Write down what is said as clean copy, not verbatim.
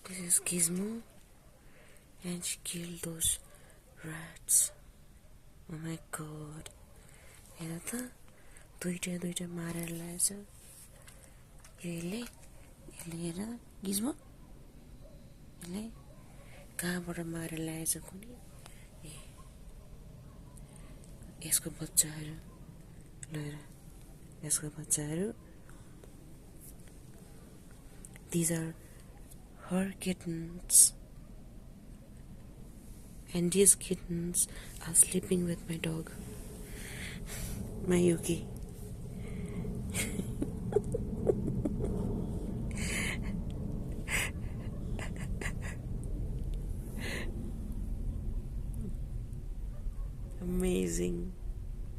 This is Gizmo, and she killed those rats. Oh my god. हेर त दुईटा मारेर ल्याएछ यसले हेर गिज्मो यसले कहाँबाट मारेर ल्याएछ कुनी यसको बच्चाहरू ल हेर यसको बच्चाहरू these are her kittens, and these kittens are sleeping with my dog, my Yuki.